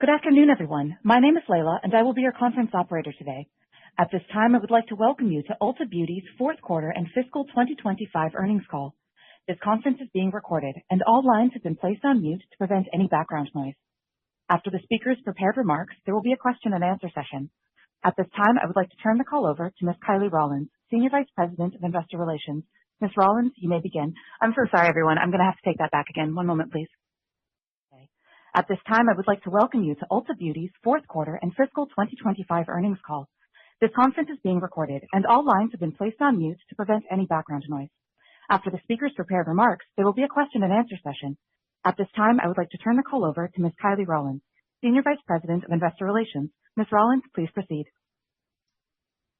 Good afternoon, everyone. My name is Layla, and I will be your conference operator today. At this time, I would like to welcome you to Ulta Beauty's fourth quarter and fiscal 2025 earnings call. This conference is being recorded, and all lines have been placed on mute to prevent any background noise. After the speaker's prepared remarks, there will be a question-and-answer session. At this time, I would like to turn the call over to Ms. Kylie Rollins, Senior Vice President of Investor Relations. Ms. Rollins, you may begin. I'm so sorry, everyone. I'm going to have to take that back again. One moment, please. At this time, I would like to welcome you to Ulta Beauty's fourth quarter and fiscal 2025 earnings call. This conference is being recorded, and all lines have been placed on mute to prevent any background noise. After the speaker's prepared remarks, there will be a question-and-answer session. At this time, I would like to turn the call over to Ms. Kylie Rollins, Senior Vice President of Investor Relations. Ms. Rollins, please proceed.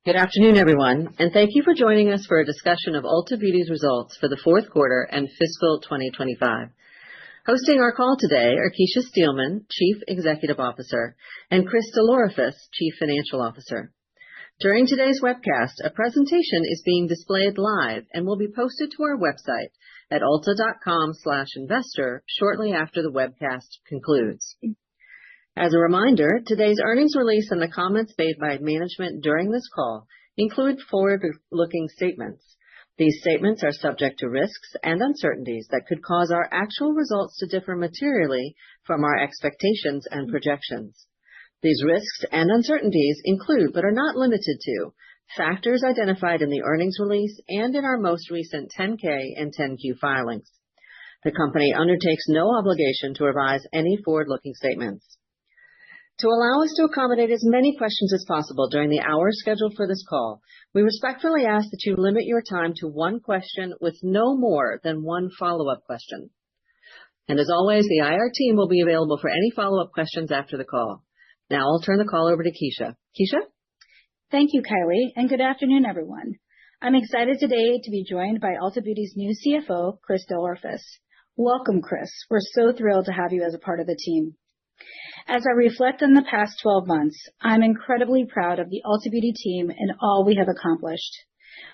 Good afternoon, everyone, and thank you for joining us for a discussion of Ulta Beauty's results for the fourth quarter and fiscal 2025. Hosting our call today are Kecia Steelman, Chief Executive Officer, and Chris DelOrefice, Chief Financial Officer. During today's webcast, a presentation is being displayed live and will be posted to our website at ulta.com/investor shortly after the webcast concludes. As a reminder, today's earnings release and the comments made by management during this call include forward-looking statements. These statements are subject to risks and uncertainties that could cause our actual results to differ materially from our expectations and projections. These risks and uncertainties include, but are not limited to, factors identified in the earnings release and in our most recent 10-K and 10-Q filings. The company undertakes no obligation to revise any forward-looking statements. To allow us to accommodate as many questions as possible during the hour scheduled for this call, we respectfully ask that you limit your time to one question with no more than one follow-up question. And as always, the IR team will be available for any follow-up questions after the call. Now I'll turn the call over to Kecia. Kecia? Thank you, Kylie, and good afternoon, everyone. I'm excited today to be joined by Ulta Beauty's new CFO, Chris DelOrefice. Welcome, Chris. We're so thrilled to have you as a part of the team. As I reflect on the past 12 months, I'm incredibly proud of the Ulta Beauty team and all we have accomplished.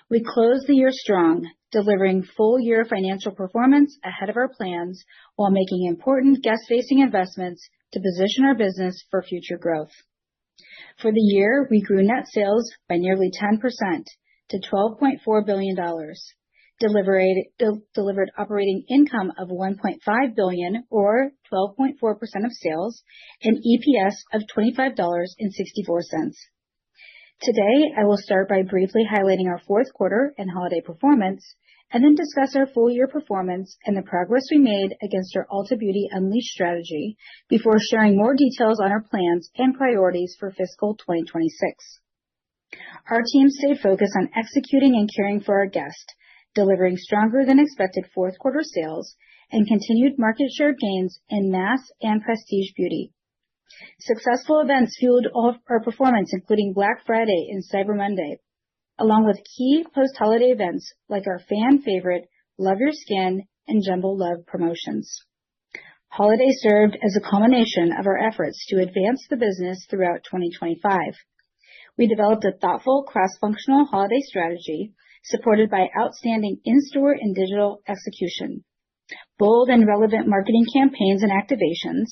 We closed the year strong, delivering full-year financial performance ahead of our plans while making important guest-facing investments to position our business for future growth. For the year, we grew net sales by nearly 10% to $12.4 billion, delivered operating income of $1.5 billion or 12.4% of sales, and EPS of $25.64. Today, I will start by briefly highlighting our fourth quarter and holiday performance, and then discuss our full-year performance and the progress we made against our Ulta Beauty Unleashed strategy before sharing more details on our plans and priorities for fiscal 2026. Our team stayed focused on executing and caring for our guests, delivering stronger than expected fourth quarter sales and continued market share gains in mass and prestige beauty. Successful events fueled all of our performance, including Black Friday and Cyber Monday, along with key post-holiday events like our fan favorite Love Your Skin and Jumbo Love promotions. Holiday served as a culmination of our efforts to advance the business throughout 2025. We developed a thoughtful cross-functional holiday strategy supported by outstanding in-store and digital execution, bold and relevant marketing campaigns and activations,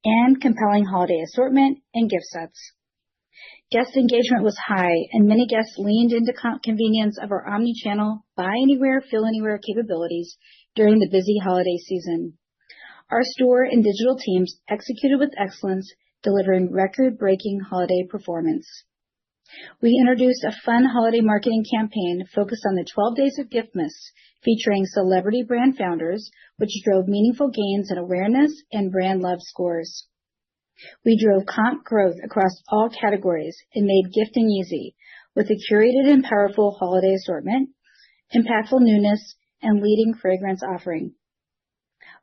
and compelling holiday assortment and gift sets. Guest engagement was high, and many guests leaned into convenience of our omni-channel buy anywhere, fill anywhere capabilities during the busy holiday season. Our store and digital teams executed with excellence, delivering record-breaking holiday performance. We introduced a fun holiday marketing campaign focused on the 12 Days of Giftmas, featuring celebrity brand founders, which drove meaningful gains in awareness and brand love scores. We drove comp growth across all categories and made gifting easy with a curated and powerful holiday assortment, impactful newness, and leading fragrance offering.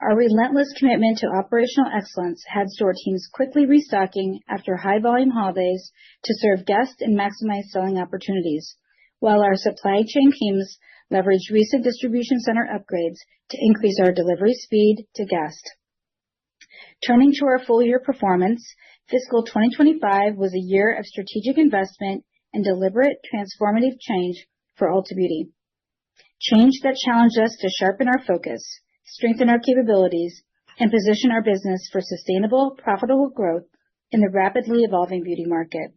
Our relentless commitment to operational excellence had store teams quickly restocking after high-volume holidays to serve guests and maximize selling opportunities, while our supply chain teams leveraged recent distribution center upgrades to increase our delivery speed to guests. Turning to our full-year performance, fiscal 2025 was a year of strategic investment and deliberate transformative change for Ulta Beauty. Change that challenged us to sharpen our focus, strengthen our capabilities, and position our business for sustainable, profitable growth in the rapidly evolving beauty market.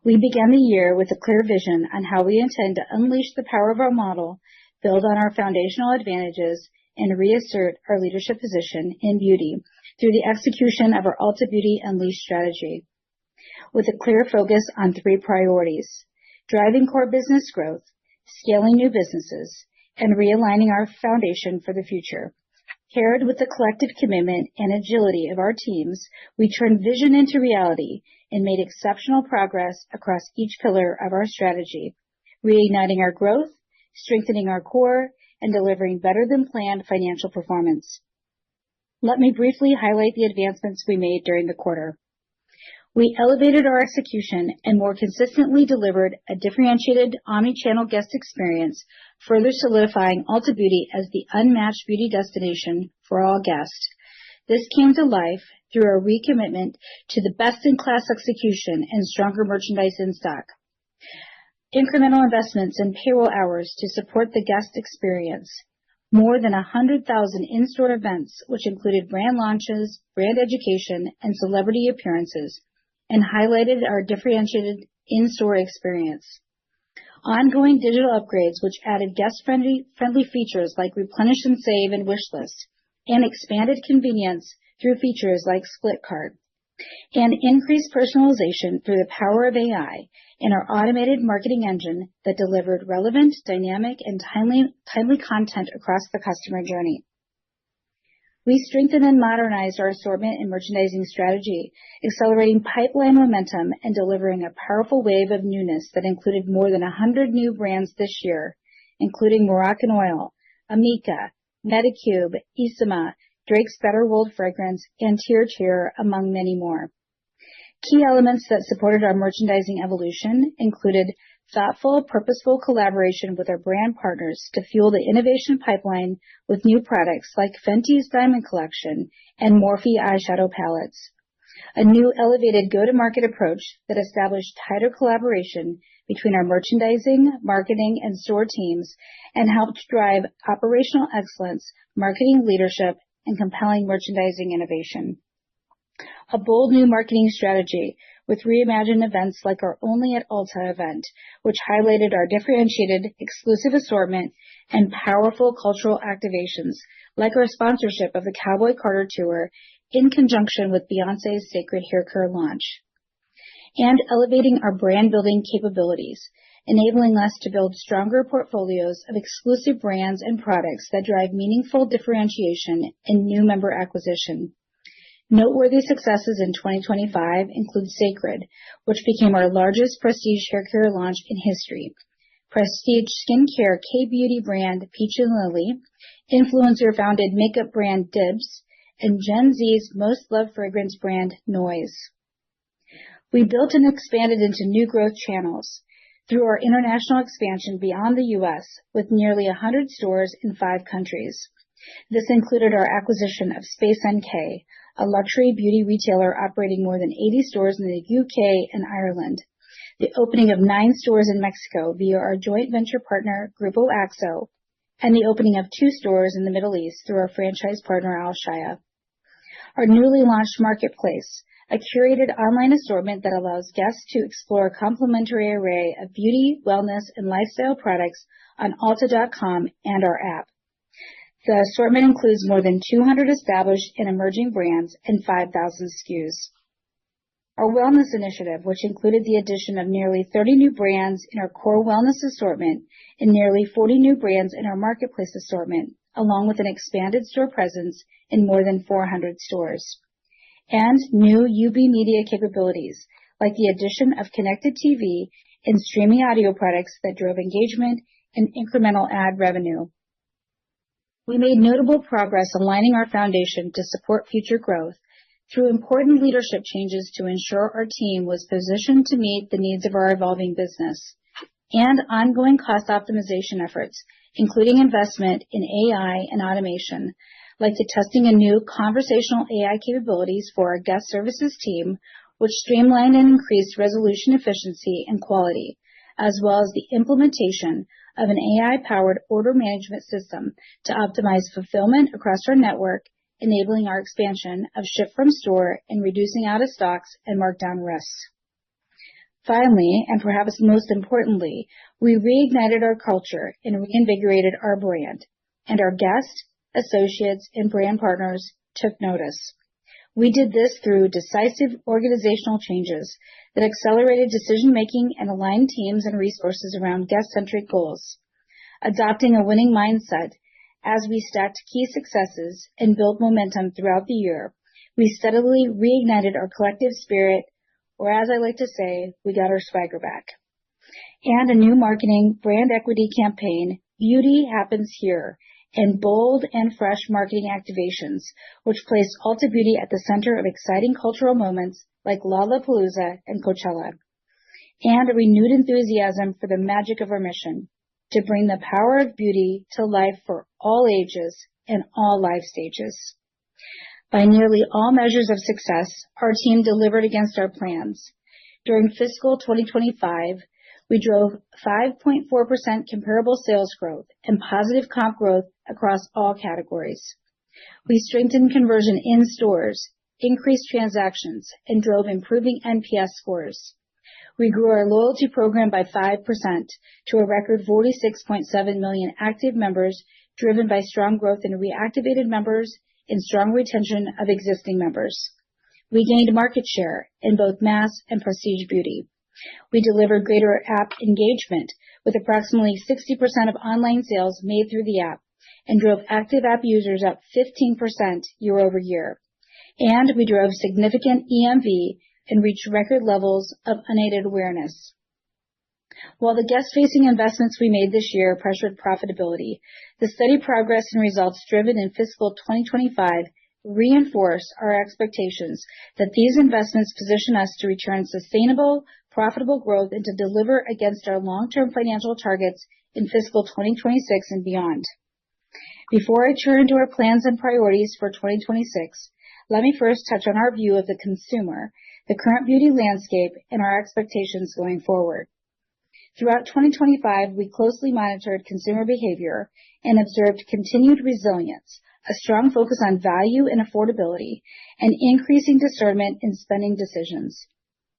We began the year with a clear vision on how we intend to unleash the power of our model, build on our foundational advantages, and reassert our leadership position in beauty through the execution of our Ulta Beauty Unleashed strategy. With a clear focus on 3 priorities: driving core business growth, scaling new businesses, and realigning our foundation for the future. Paired with the collective commitment and agility of our teams, we turned vision into reality and made exceptional progress across each pillar of our strategy, reigniting our growth, strengthening our core, and delivering better than planned financial performance. Let me briefly highlight the advancements we made during the quarter. We elevated our execution and more consistently delivered a differentiated omni-channel guest experience, further solidifying Ulta Beauty as the unmatched beauty destination for all guests. This came to life through our recommitment to the best-in-class execution and stronger merchandise in stock. Incremental investments in payroll hours to support the guest experience. More than 100,000 in-store events, which included brand launches, brand education, and celebrity appearances, and highlighted our differentiated in-store experience. Ongoing digital upgrades, which added guest-friendly features like Replenish and Save and Wishlist, and expanded convenience through features like Split Cart, and increased personalization through the power of AI in our automated marketing engine that delivered relevant, dynamic, and timely content across the customer journey. We strengthened and modernized our assortment and merchandising strategy, accelerating pipeline momentum and delivering a powerful wave of newness that included more than 100 new brands this year, including Moroccan Oil, Amika, Medicube, Isama, Drake's Better World Fragrance, and Tear, among many more. Key elements that supported our merchandising evolution included thoughtful, purposeful collaboration with our brand partners to fuel the innovation pipeline with new products like Fenty's Diamond Collection and Morphe eyeshadow palettes. A new elevated go-to-market approach that established tighter collaboration between our merchandising, marketing, and store teams and helped drive operational excellence, marketing leadership, and compelling merchandising innovation. A bold new marketing strategy with reimagined events like our Only at Ulta event, which highlighted our differentiated exclusive assortment and powerful cultural activations, like our sponsorship of the Cowboy Carter Tour in conjunction with Beyoncé's Sacred Hair Care launch. And elevating our brand building capabilities, enabling us to build stronger portfolios of exclusive brands and products that drive meaningful differentiation and new member acquisition. Noteworthy successes in 2025 include Sacred, which became our largest prestige hair care launch in history, prestige skincare K-beauty brand Peach and Lily, influencer-founded makeup brand Dibs, and Gen Z's most loved fragrance brand Noise. We built and expanded into new growth channels through our international expansion beyond the U.S. with nearly 100 stores in 5 countries. This included our acquisition of Space NK, a luxury beauty retailer operating more than 80 stores in the UK and Ireland, the opening of 9 stores in Mexico via our joint venture partner, Grupo Axo, and the opening of 2 stores in the Middle East through our franchise partner, Al Shaya. Our newly launched marketplace, a curated online assortment that allows guests to explore a complimentary array of beauty, wellness, and lifestyle products on Ulta.com and our app. The assortment includes more than 200 established and emerging brands and 5,000 SKUs. Our wellness initiative, which included the addition of nearly 30 new brands in our core wellness assortment and nearly 40 new brands in our marketplace assortment, along with an expanded store presence in more than 400 stores. And new UB media capabilities, like the addition of connected TV and streaming audio products that drove engagement and incremental ad revenue. We made notable progress aligning our foundation to support future growth through important leadership changes to ensure our team was positioned to meet the needs of our evolving business, and ongoing cost optimization efforts, including investment in AI and automation, like the testing of new conversational AI capabilities for our guest services team, which streamlined and increased resolution efficiency and quality, as well as the implementation of an AI-powered order management system to optimize fulfillment across our network enabling our expansion of ship from store and reducing out of stocks and markdown risks. Finally, and perhaps most importantly, we reignited our culture and reinvigorated our brand, and our guests, associates, and brand partners took notice. We did this through decisive organizational changes that accelerated decision-making and aligned teams and resources around guest-centric goals. Adopting a winning mindset as we stacked key successes and built momentum throughout the year, we steadily reignited our collective spirit, or as I like to say, we got our swagger back. And a new marketing brand equity campaign, Beauty Happens Here, and bold and fresh marketing activations, which placed Ulta Beauty at the center of exciting cultural moments like Lollapalooza and Coachella. And a renewed enthusiasm for the magic of our mission, to bring the power of beauty to life for all ages and all life stages. By nearly all measures of success, our team delivered against our plans. During fiscal 2025, we drove 5.4% comparable sales growth and positive comp growth across all categories. We strengthened conversion in stores, increased transactions, and drove improving NPS scores. We grew our loyalty program by 5% to a record 46.7 million active members, driven by strong growth in reactivated members and strong retention of existing members. We gained market share in both mass and prestige beauty. We delivered greater app engagement with approximately 60% of online sales made through the app and drove active app users up 15% year over year. And we drove significant EMV and reached record levels of unaided awareness. While the guest-facing investments we made this year pressured profitability, the steady progress and results driven in fiscal 2025 reinforce our expectations that these investments position us to return sustainable, profitable growth and to deliver against our long-term financial targets in fiscal 2026 and beyond. Before I turn to our plans and priorities for 2026, let me first touch on our view of the consumer, the current beauty landscape, and our expectations going forward. Throughout 2025, we closely monitored consumer behavior and observed continued resilience, a strong focus on value and affordability, and increasing discernment in spending decisions.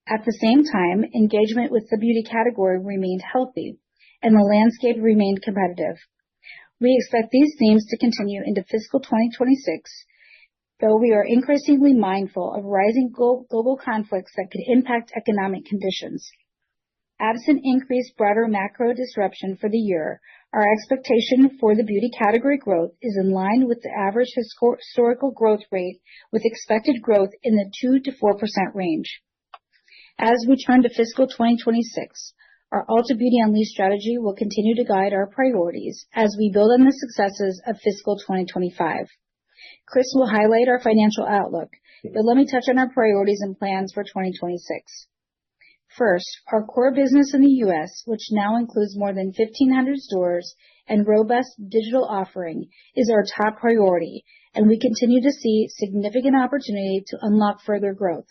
At the same time, engagement with the beauty category remained healthy, and the landscape remained competitive. We expect these themes to continue into fiscal 2026, though we are increasingly mindful of rising global conflicts that could impact economic conditions. Absent increased broader macro disruption for the year, our expectation for the beauty category growth is in line with the average historical growth rate, with expected growth in the 2 to 4% range. As we turn to fiscal 2026, our Ulta Beauty Unleashed strategy will continue to guide our priorities as we build on the successes of fiscal 2025. Chris will highlight our financial outlook, but let me touch on our priorities and plans for 2026. First, our core business in the U.S., which now includes more than 1,500 stores and robust digital offering, is our top priority, and we continue to see significant opportunity to unlock further growth.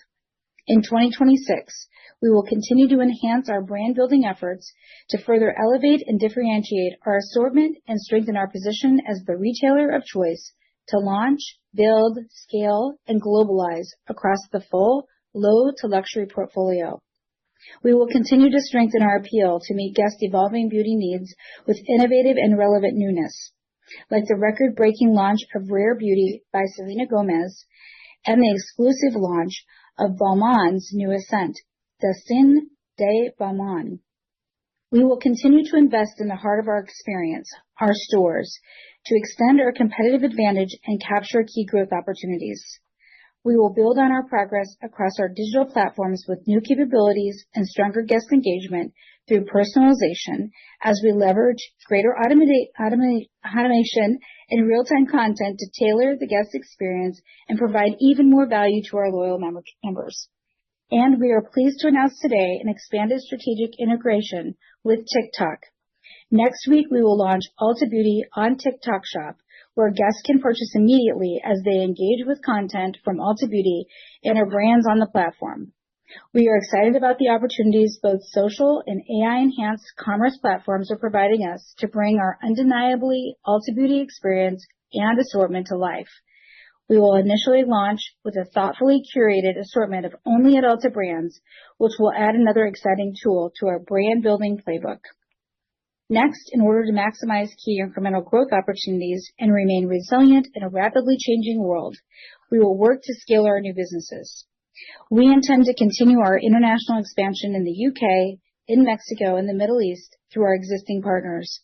In 2026, we will continue to enhance our brand-building efforts to further elevate and differentiate our assortment and strengthen our position as the retailer of choice to launch, build, scale, and globalize across the full, low to luxury portfolio. We will continue to strengthen our appeal to meet guests' evolving beauty needs with innovative and relevant newness, like the record-breaking launch of Rare Beauty by Selena Gomez and the exclusive launch of Balmain's newest scent, the Sin de Balmain. We will continue to invest in the heart of our experience, our stores, to extend our competitive advantage and capture key growth opportunities. We will build on our progress across our digital platforms with new capabilities and stronger guest engagement through personalization as we leverage greater automation and real-time content to tailor the guest experience and provide even more value to our loyal members. And we are pleased to announce today an expanded strategic integration with TikTok. Next week, we will launch Ulta Beauty on TikTok Shop, where guests can purchase immediately as they engage with content from Ulta Beauty and our brands on the platform. We are excited about the opportunities both social and AI-enhanced commerce platforms are providing us to bring our undeniably Ulta Beauty experience and assortment to life. We will initially launch with a thoughtfully curated assortment of only at Ulta brands, which will add another exciting tool to our brand building playbook. Next, in order to maximize key incremental growth opportunities and remain resilient in a rapidly changing world, we will work to scale our new businesses. We intend to continue our international expansion in the UK, in Mexico, and the Middle East through our existing partners.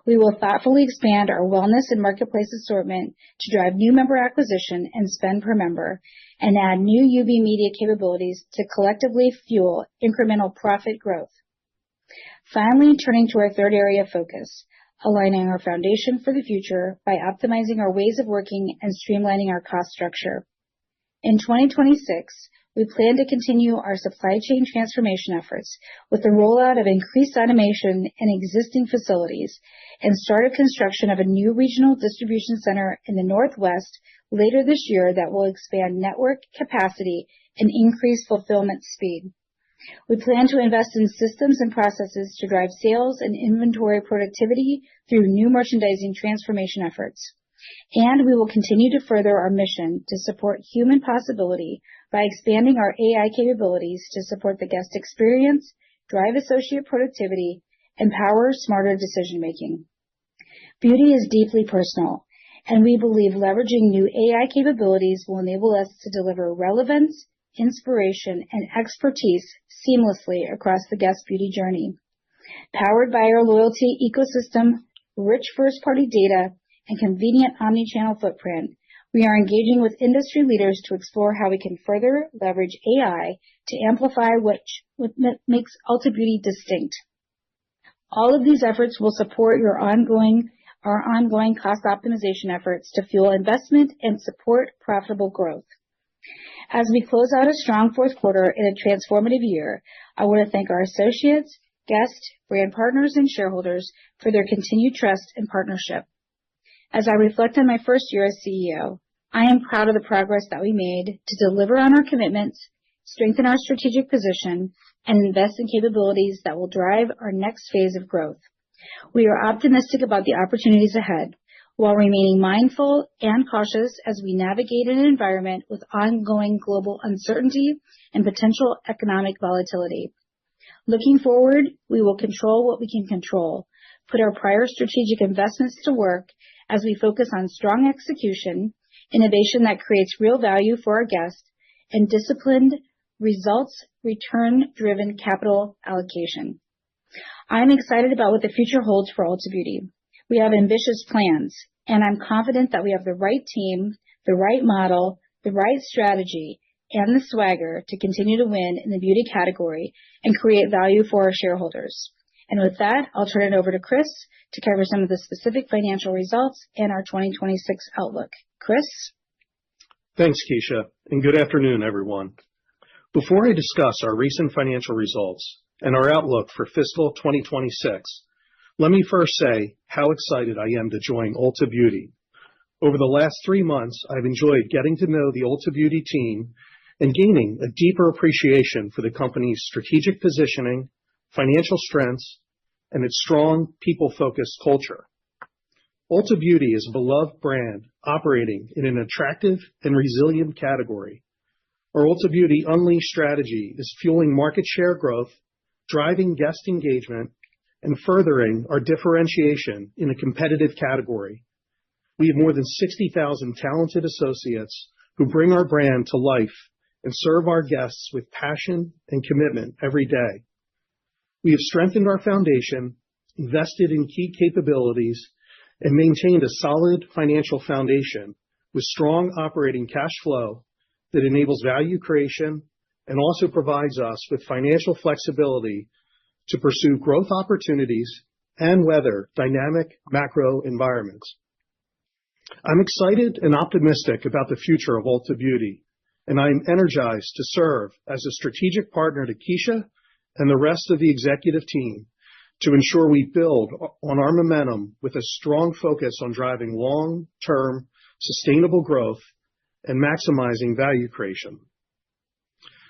We will thoughtfully expand our wellness and marketplace assortment to drive new member acquisition and spend per member, and add new UB media capabilities to collectively fuel incremental profit growth. Finally, turning to our third area of focus, aligning our foundation for the future by optimizing our ways of working and streamlining our cost structure. In 2026, we plan to continue our supply chain transformation efforts with the rollout of increased automation in existing facilities and start of construction of a new regional distribution center in the Northwest later this year that will expand network capacity and increase fulfillment speed. We plan to invest in systems and processes to drive sales and inventory productivity through new merchandising transformation efforts. And we will continue to further our mission to support human possibility by expanding our AI capabilities to support the guest experience, drive associate productivity, and power smarter decision-making. Beauty is deeply personal, and we believe leveraging new AI capabilities will enable us to deliver relevance, inspiration, and expertise seamlessly across the guest beauty journey. Powered by our loyalty ecosystem, rich first-party data, and convenient omnichannel footprint, we are engaging with industry leaders to explore how we can further leverage AI to amplify what makes Ulta Beauty distinct. All of these efforts will support our ongoing cost optimization efforts to fuel investment and support profitable growth. As we close out a strong fourth quarter in a transformative year, I want to thank our associates, guests, brand partners, and shareholders for their continued trust and partnership. As I reflect on my first year as CEO, I am proud of the progress that we made to deliver on our commitments, strengthen our strategic position, and invest in capabilities that will drive our next phase of growth. We are optimistic about the opportunities ahead, while remaining mindful and cautious as we navigate an environment with ongoing global uncertainty and potential economic volatility. Looking forward, we will control what we can control, put our prior strategic investments to work as we focus on strong execution, innovation that creates real value for our guests, and disciplined, results, return-driven capital allocation. I'm excited about what the future holds for Ulta Beauty. We have ambitious plans, and I'm confident that we have the right team, the right model, the right strategy, and the swagger to continue to win in the beauty category and create value for our shareholders. And with that, I'll turn it over to Chris to cover some of the specific financial results and our 2026 outlook. Chris? Thanks, Keisha, and good afternoon, everyone. Before I discuss our recent financial results and our outlook for fiscal 2026, let me first say how excited I am to join Ulta Beauty. Over the last 3 months, I've enjoyed getting to know the Ulta Beauty team and gaining a deeper appreciation for the company's strategic positioning, financial strengths, and its strong, people-focused culture. Ulta Beauty is a beloved brand operating in an attractive and resilient category. Our Ulta Beauty Unleashed strategy is fueling market share growth, driving guest engagement, and furthering our differentiation in a competitive category. We have more than 60,000 talented associates who bring our brand to life and serve our guests with passion and commitment every day. We have strengthened our foundation, invested in key capabilities, and maintained a solid financial foundation with strong operating cash flow that enables value creation and also provides us with financial flexibility to pursue growth opportunities and weather dynamic macro environments. I'm excited and optimistic about the future of Ulta Beauty, and I'm energized to serve as a strategic partner to Keisha and the rest of the executive team to ensure we build on our momentum with a strong focus on driving long-term sustainable growth and maximizing value creation.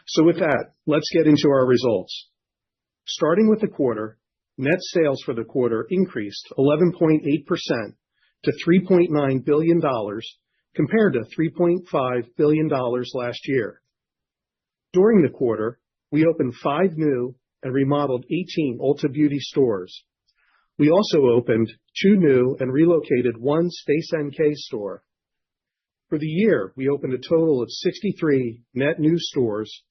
So with that, let's get into our results. Starting with the quarter, net sales for the quarter increased 11.8% to $3.9 billion, compared to $3.5 billion last year. During the quarter, we opened 5 new and remodeled 18 Ulta Beauty stores. We also opened 2 new and relocated 1 Space NK store. For the year, we opened a total of 63 net new stores,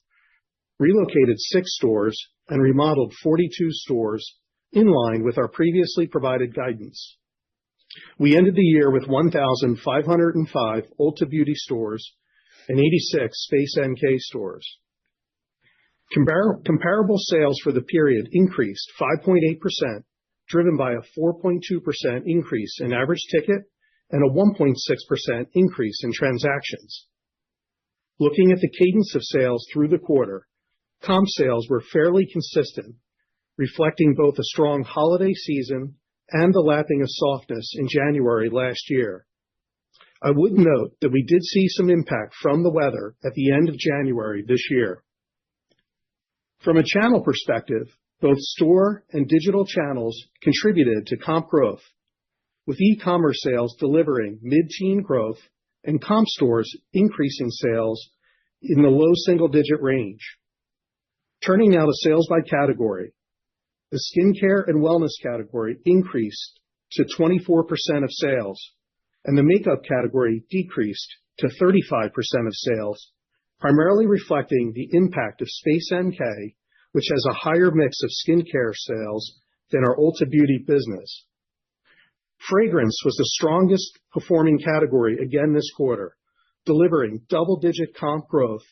relocated 6 stores, and remodeled 42 stores in line with our previously provided guidance. We ended the year with 1,505 Ulta Beauty stores and 86 Space NK stores. Comparable sales for the period increased 5.8%, driven by a 4.2% increase in average ticket and a 1.6% increase in transactions. Looking at the cadence of sales through the quarter, comp sales were fairly consistent, reflecting both a strong holiday season and the lapping of softness in January last year. I would note that we did see some impact from the weather at the end of January this year. From a channel perspective, both store and digital channels contributed to comp growth, with e-commerce sales delivering mid-teen growth and comp stores increasing sales in the low single-digit range. Turning now to sales by category, the skincare and wellness category increased to 24% of sales, and the makeup category decreased to 35% of sales, primarily reflecting the impact of Space NK, which has a higher mix of skincare sales than our Ulta Beauty business. Fragrance was the strongest performing category again this quarter, delivering double-digit comp growth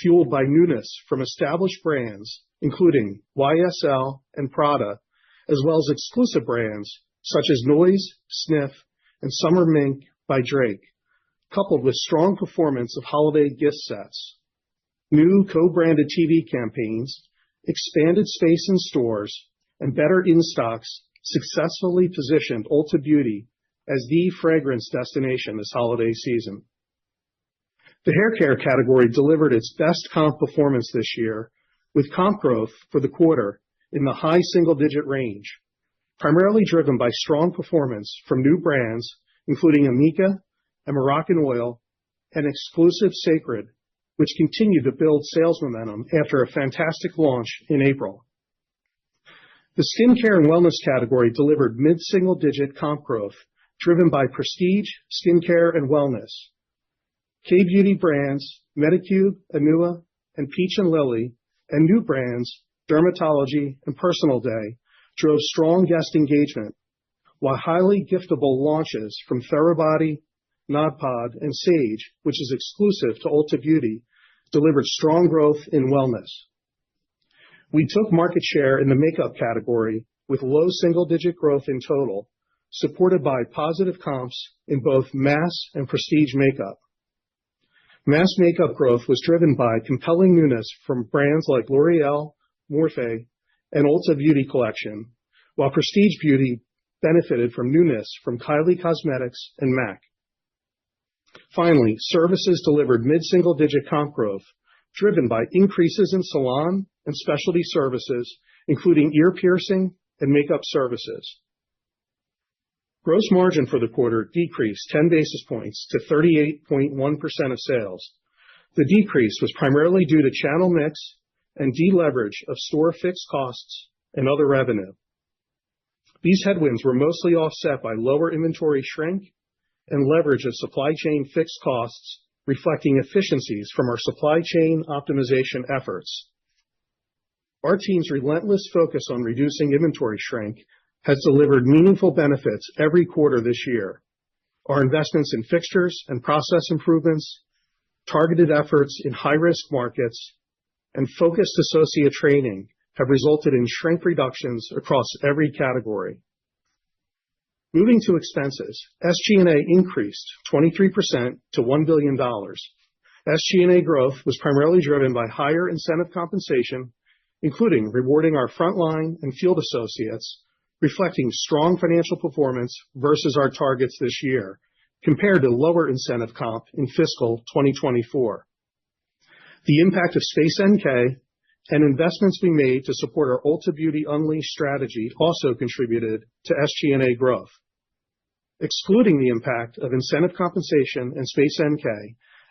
fueled by newness from established brands, including YSL and Prada, as well as exclusive brands such as Noise, Sniff, and Summer Mink by Drake, coupled with strong performance of holiday gift sets. New co-branded TV campaigns, expanded space in stores, and better in-stocks successfully positioned Ulta Beauty as the fragrance destination this holiday season. The hair care category delivered its best comp performance this year, with comp growth for the quarter in the high single-digit range, primarily driven by strong performance from new brands, including Amika and Moroccan and exclusive Sacred, which continued to build sales momentum after a fantastic launch in April. The skincare and wellness category delivered mid-single-digit comp growth, driven by prestige, skincare, and wellness. K-beauty brands, Medicube, Anua, and Peach & Lily, and new brands, Dermatology and Personal Day, drove strong guest engagement, while highly giftable launches from Therabody, Nodpod, and Sage, which is exclusive to Ulta Beauty, delivered strong growth in wellness. We took market share in the makeup category with low single-digit growth in total, supported by positive comps in both mass and prestige makeup. Mass makeup growth was driven by compelling newness from brands like L'Oreal, Morphe, and Ulta Beauty Collection, while prestige beauty benefited from newness from Kylie Cosmetics and MAC. Finally, services delivered mid-single-digit comp growth, driven by increases in salon and specialty services, including ear piercing and makeup services. Gross margin for the quarter decreased 10 basis points to 38.1% of sales. The decrease was primarily due to channel mix and deleverage of store fixed costs and other revenue. These headwinds were mostly offset by lower inventory shrink and leverage of supply chain fixed costs, reflecting efficiencies from our supply chain optimization efforts. Our team's relentless focus on reducing inventory shrink has delivered meaningful benefits every quarter this year. Our investments in fixtures and process improvements, targeted efforts in high-risk markets, and focused associate training have resulted in shrink reductions across every category. Moving to expenses, SG&A increased 23% to $1 billion. SG&A growth was primarily driven by higher incentive compensation, including rewarding our frontline and field associates, reflecting strong financial performance versus our targets this year, compared to lower incentive comp in fiscal 2024. The impact of Space NK and investments we made to support our Ulta Beauty Unleashed strategy also contributed to SG&A growth. Excluding the impact of incentive compensation and Space NK,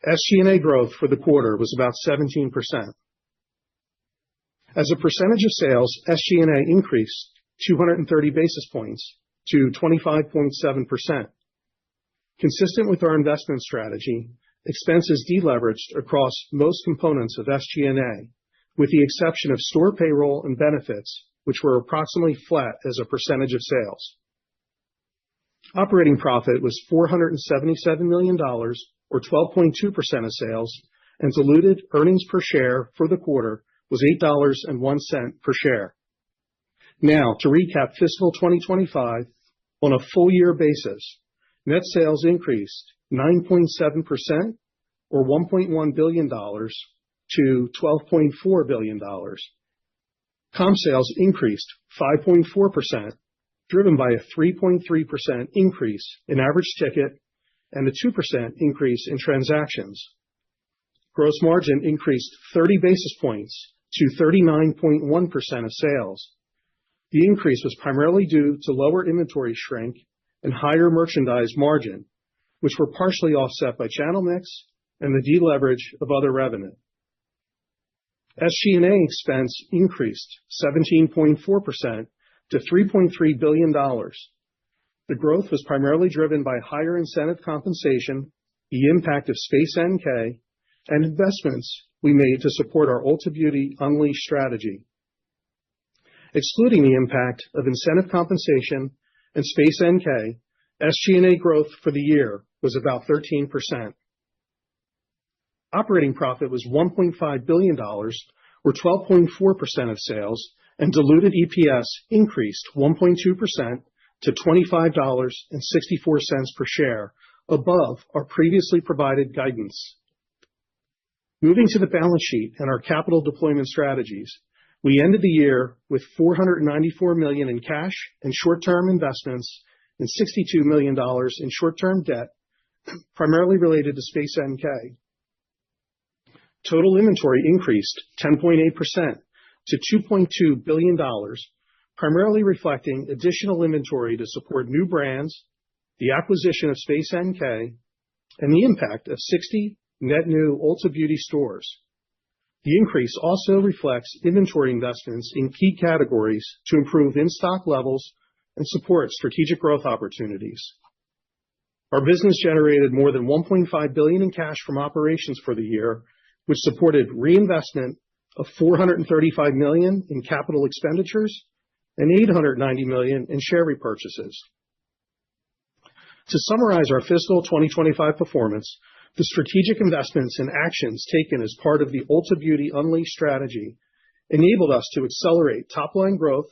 SG&A growth for the quarter was about 17%. As a percentage of sales, SG&A increased 230 basis points to 25.7%. Consistent with our investment strategy, expenses deleveraged across most components of SG&A, with the exception of store payroll and benefits, which were approximately flat as a percentage of sales. Operating profit was $477 million, or 12.2% of sales, and diluted earnings per share for the quarter was $8.01 per share. Now, to recap fiscal 2025, on a full-year basis, net sales increased 9.7%, or $1.1 billion, to $12.4 billion. Comp sales increased 5.4%, driven by a 3.3% increase in average ticket and a 2% increase in transactions. Gross margin increased 30 basis points to 39.1% of sales. The increase was primarily due to lower inventory shrink and higher merchandise margin, which were partially offset by channel mix and the deleverage of other revenue. SG&A expense increased 17.4% to $3.3 billion. The growth was primarily driven by higher incentive compensation, the impact of Space NK, and investments we made to support our Ulta Beauty Unleashed strategy. Excluding the impact of incentive compensation and Space NK, SG&A growth for the year was about 13%. Operating profit was $1.5 billion, or 12.4% of sales, and diluted EPS increased 1.2% to $25.64 per share, above our previously provided guidance. Moving to the balance sheet and our capital deployment strategies, we ended the year with $494 million in cash and short-term investments and $62 million in short-term debt, primarily related to Space NK. Total inventory increased 10.8% to $2.2 billion, primarily reflecting additional inventory to support new brands, the acquisition of Space NK, and the impact of 60 net new Ulta Beauty stores. The increase also reflects inventory investments in key categories to improve in-stock levels and support strategic growth opportunities. Our business generated more than $1.5 billion in cash from operations for the year, which supported reinvestment of $435 million in capital expenditures and $890 million in share repurchases. To summarize our fiscal 2025 performance, the strategic investments and actions taken as part of the Ulta Beauty Unleashed strategy enabled us to accelerate top-line growth,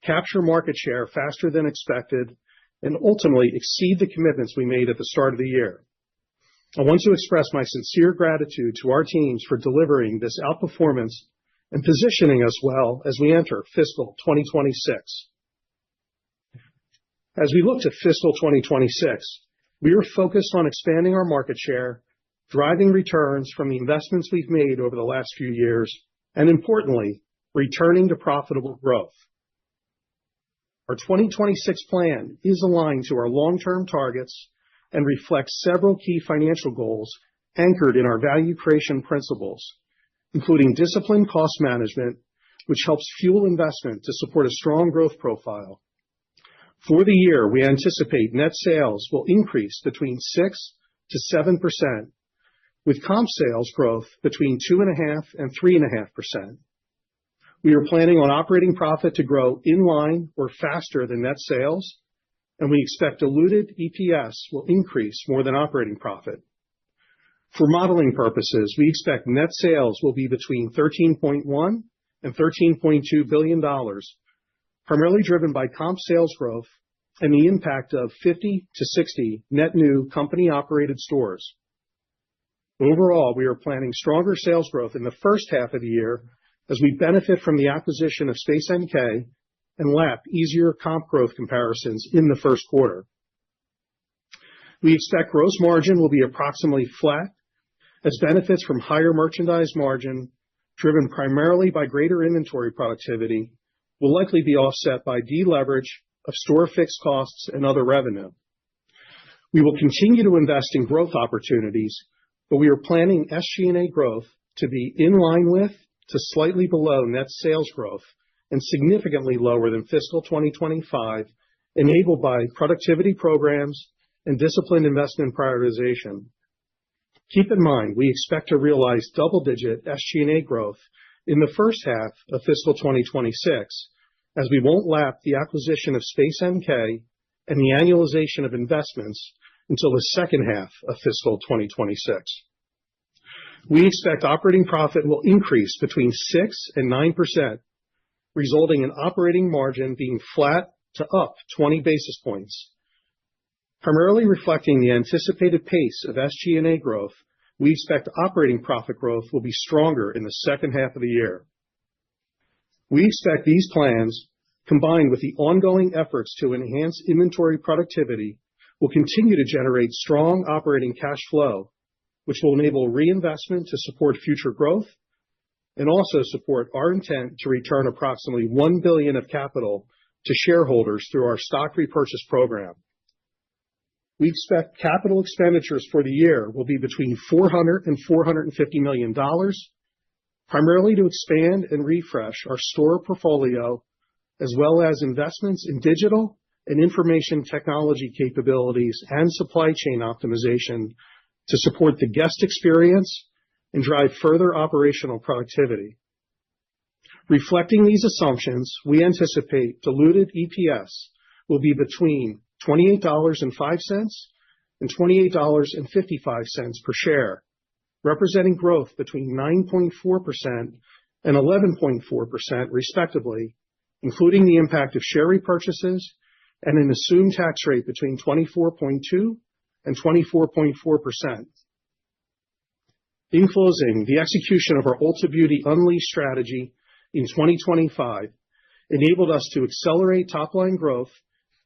capture market share faster than expected, and ultimately exceed the commitments we made at the start of the year. I want to express my sincere gratitude to our teams for delivering this outperformance and positioning us well as we enter fiscal 2026. As we look to fiscal 2026, we are focused on expanding our market share, driving returns from the investments we've made over the last few years, and importantly, returning to profitable growth. Our 2026 plan is aligned to our long-term targets and reflects several key financial goals anchored in our value creation principles, including disciplined cost management, which helps fuel investment to support a strong growth profile. For the year, we anticipate net sales will increase between 6% to 7%, with comp sales growth between 2.5% and 3.5%. We are planning on operating profit to grow in line or faster than net sales, and we expect diluted EPS will increase more than operating profit. For modeling purposes, we expect net sales will be between $13.1 and $13.2 billion, primarily driven by comp sales growth and the impact of 50 to 60 net new company-operated stores. Overall, we are planning stronger sales growth in the first half of the year as we benefit from the acquisition of Space NK and lap easier comp growth comparisons in the first quarter. We expect gross margin will be approximately flat, as benefits from higher merchandise margin, driven primarily by greater inventory productivity, will likely be offset by deleverage of store fixed costs and other revenue. We will continue to invest in growth opportunities, but we are planning SG&A growth to be in line with to slightly below net sales growth and significantly lower than fiscal 2025, enabled by productivity programs and disciplined investment prioritization. Keep in mind, we expect to realize double-digit SG&A growth in the first half of fiscal 2026, as we won't lap the acquisition of Space NK and the annualization of investments until the second half of fiscal 2026. We expect operating profit will increase between 6% and 9%, resulting in operating margin being flat to up 20 basis points. Primarily reflecting the anticipated pace of SG&A growth, we expect operating profit growth will be stronger in the second half of the year. We expect these plans, combined with the ongoing efforts to enhance inventory productivity, will continue to generate strong operating cash flow, which will enable reinvestment to support future growth and also support our intent to return approximately $1 billion of capital to shareholders through our stock repurchase program. We expect capital expenditures for the year will be between $400 and $450 million, primarily to expand and refresh our store portfolio, as well as investments in digital and information technology capabilities and supply chain optimization to support the guest experience and drive further operational productivity. Reflecting these assumptions, we anticipate diluted EPS will be between $28.05 and $28.55 per share, representing growth between 9.4% and 11.4% respectively, including the impact of share repurchases and an assumed tax rate between 24.2% and 24.4%. In closing, the execution of our Ulta Beauty Unleashed strategy in 2025 enabled us to accelerate top-line growth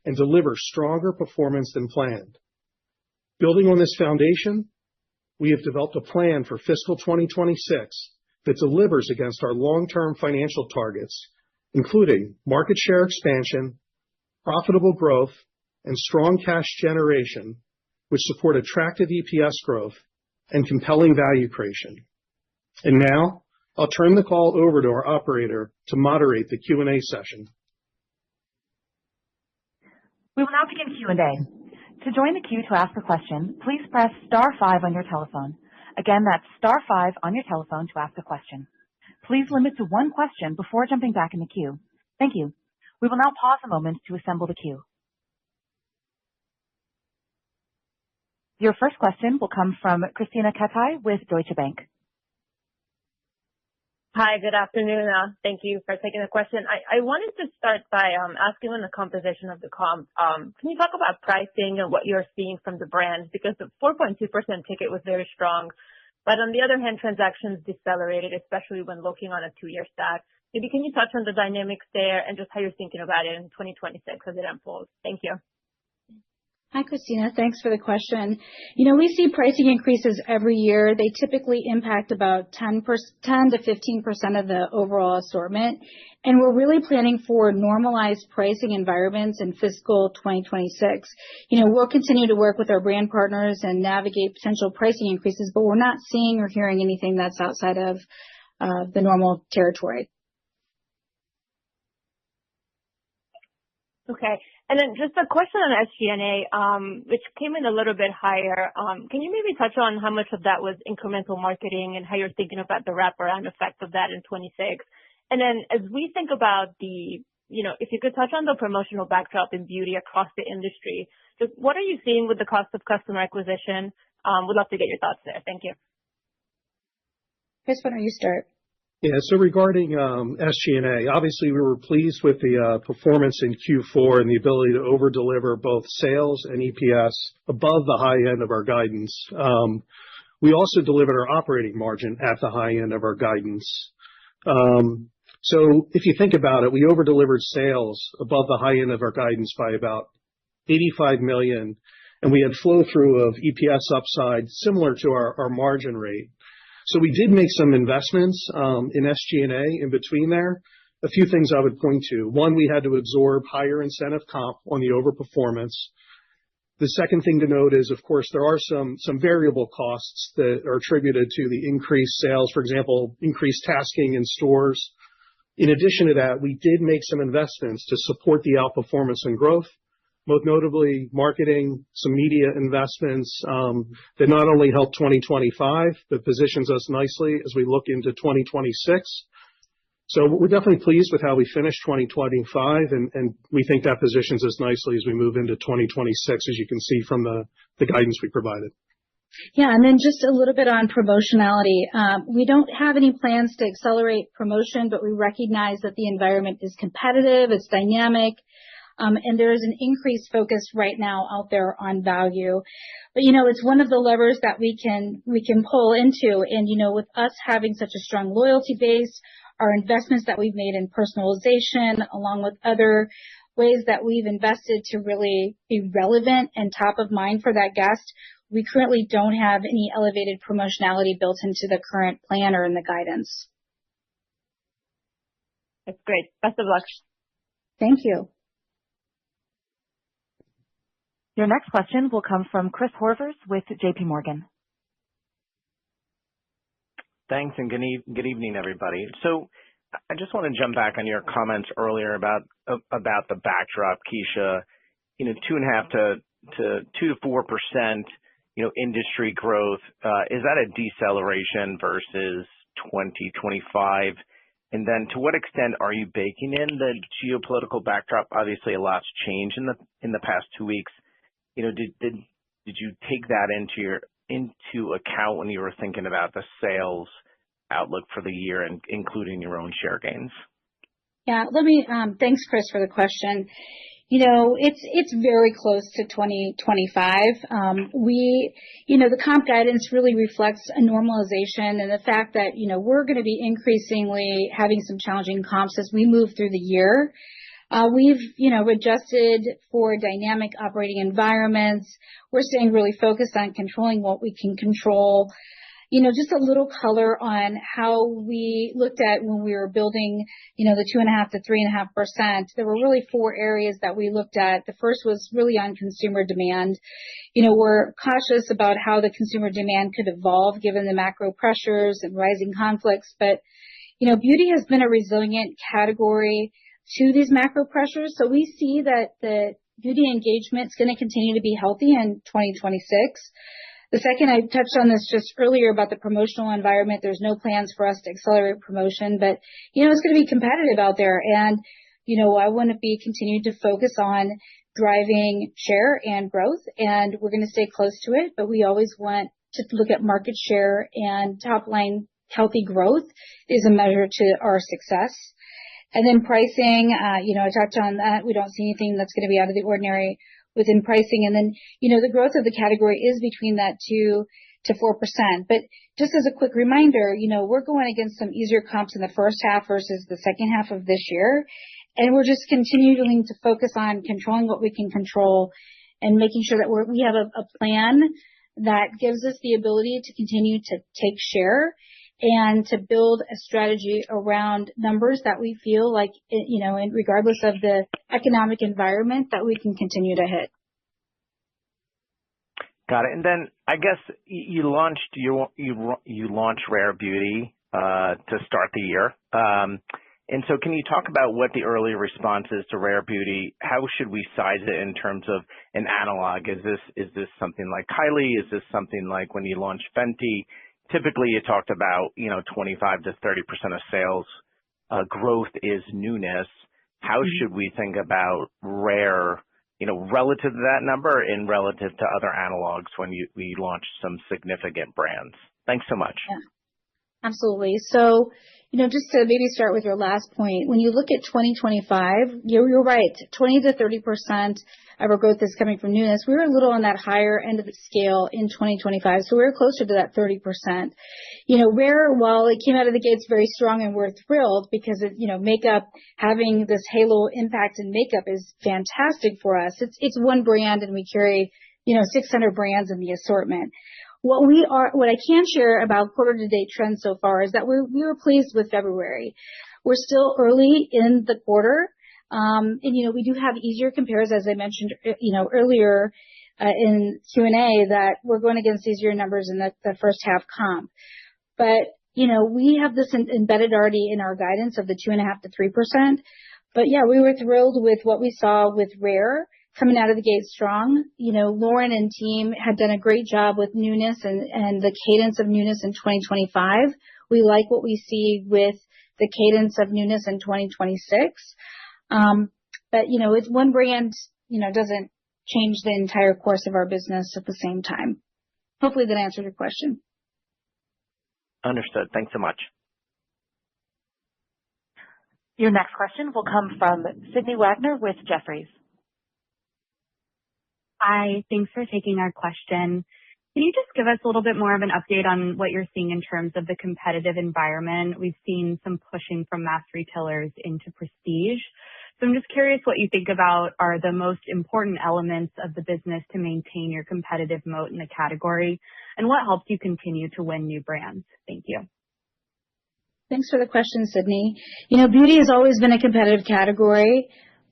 and deliver stronger performance than planned. Building on this foundation, we have developed a plan for fiscal 2026 that delivers against our long-term financial targets, including market share expansion, profitable growth, and strong cash generation, which support attractive EPS growth and compelling value creation. And now, I'll turn the call over to our operator to moderate the Q&A session. We will now begin Q&A. To join the queue to ask a question, please press star 5 on your telephone. Again, that's star 5 on your telephone to ask a question. Please limit to one question before jumping back in the queue. Thank you. We will now pause a moment to assemble the queue. Your first question will come from Krisztina Katai with Deutsche Bank. Hi, good afternoon. Thank you for taking the question. I wanted to start by asking on the composition of the comp. Can you talk about pricing and what you're seeing from the brands? Because the 4.2% ticket was very strong, but on the other hand, transactions decelerated, especially when looking on a 2-year stack. Maybe can you touch on the dynamics there and just how you're thinking about it in 2026 as it unfolds? Thank you. Hi, Christina. Thanks for the question. We see pricing increases every year. They typically impact about 10 to 15% of the overall assortment. And we're really planning for normalized pricing environments in fiscal 2026. We'll continue to work with our brand partners and navigate potential pricing increases, but we're not seeing or hearing anything that's outside of the normal territory. Okay. And then just a question on SG&A, which came in a little bit higher. Can you maybe touch on how much of that was incremental marketing and how you're thinking about the wraparound effect of that in 26? And then as we think about if you could touch on the promotional backdrop in beauty across the industry, just what are you seeing with the cost of customer acquisition? We'd love to get your thoughts there. Thank you. Chris, why don't you start? Yeah, so regarding SG&A, obviously we were pleased with the performance in Q4 and the ability to over-deliver both sales and EPS above the high end of our guidance. We also delivered our operating margin at the high end of our guidance. So if you think about it, we over-delivered sales above the high end of our guidance by about $85 million, and we had flow-through of EPS upside similar to our margin rate. So we did make some investments in SG&A in between there. A few things I would point to. One, we had to absorb higher incentive comp on the overperformance. The second thing to note is, of course, there are some variable costs that are attributed to the increased sales, for example, increased tasking in stores. In addition to that, we did make some investments to support the outperformance and growth, most notably marketing, some media investments that not only help 2025, but positions us nicely as we look into 2026. So we're definitely pleased with how we finished 2025, and we think that positions us nicely as we move into 2026, as you can see from the guidance we provided. Yeah, and then just a little bit on promotionality. We don't have any plans to accelerate promotion, but we recognize that the environment is competitive, it's dynamic, and there is an increased focus right now out there on value. But, it's one of the levers that we can pull into. And, with us having such a strong loyalty base, our investments that we've made in personalization, along with other ways that we've invested to really be relevant and top of mind for that guest, we currently don't have any elevated promotionality built into the current plan or in the guidance. That's great. Best of luck. Thank you. Your next question will come from Chris Horvers with JPMorgan. Thanks, and good evening, everybody. So I just want to jump back on your comments earlier about the backdrop, Keisha. 2.5% to 4%, industry growth. Is that a deceleration versus 2025? And then to what extent are you baking in the geopolitical backdrop? Obviously, a lot's changed in the past 2 weeks. Did you take that into account when you were thinking about the sales outlook for the year, and including your own share gains? Yeah, thanks, Chris, for the question. It's very close to 2025. The comp guidance really reflects a normalization and the fact that, we're going to be increasingly having some challenging comps as we move through the year. We've, adjusted for dynamic operating environments. We're staying really focused on controlling what we can control. Just a little color on how we looked at when we were building, the 2.5% to 3.5%. There were really 4 areas that we looked at. The first was really on consumer demand. We're cautious about how the consumer demand could evolve given the macro pressures and rising conflicts. But, beauty has been a resilient category to these macro pressures. So we see that the beauty engagement is going to continue to be healthy in 2026. The second, I touched on this just earlier about the promotional environment. There's no plans for us to accelerate promotion, but, it's going to be competitive out there. And, I want to be continued to focus on driving share and growth, and we're going to stay close to it. But we always want to look at market share, and top line healthy growth is a measure to our success. And then pricing, I touched on that. We don't see anything that's going to be out of the ordinary within pricing. And then, the growth of the category is between that 2% to 4%. But just as a quick reminder, we're going against some easier comps in the first half versus the second half of this year. And we're just continuing to focus on controlling what we can control and making sure that we have a plan that gives us the ability to continue to take share and to build a strategy around numbers that we feel like, and regardless of the economic environment, that we can continue to hit. Got it. And then I guess you launched Rare Beauty to start the year. And so can you talk about what the early response is to Rare Beauty? How should we size it in terms of an analog? Is this something like Kylie? Is this something like when you launched Fenty? Typically, you talked about, 25 to 30% of sales growth is newness. How should we think about Rare, relative to that number and relative to other analogs when we launch some significant brands? Thanks so much. Yeah, absolutely. So, just to maybe start with your last point, when you look at 2025, you're right, 20 to 30% of our growth is coming from newness. We were a little on that higher end of the scale in 2025, so we were closer to that 30%. Rare, while it came out of the gates very strong and we're thrilled because it, makeup, having this halo impact in makeup is fantastic for us. It's one brand and we carry, 600 brands in the assortment. What I can share about quarter to date trends so far is that we were pleased with February. We're still early in the quarter. And we do have easier compares, as I mentioned, earlier. in Q&A that we're going against easier numbers in the first half comp. But, we have this embedded already in our guidance of the 2.5% to 3%. But yeah, we were thrilled with what we saw with Rare coming out of the gate strong. Lauren and team had done a great job with newness and the cadence of newness in 2025. We like what we see with the cadence of newness in 2026. But, it's one brand, doesn't change the entire course of our business at the same time. Hopefully that answered your question. Understood. Thanks so much. Your next question will come from Sydney Wagner with Jefferies. Hi, thanks for taking our question. Can you just give us a little bit more of an update on what you're seeing in terms of the competitive environment? We've seen some pushing from mass retailers into prestige. So I'm just curious what you think about are the most important elements of the business to maintain your competitive moat in the category, and what helps you continue to win new brands? Thank you. Thanks for the question, Sydney. Beauty has always been a competitive category,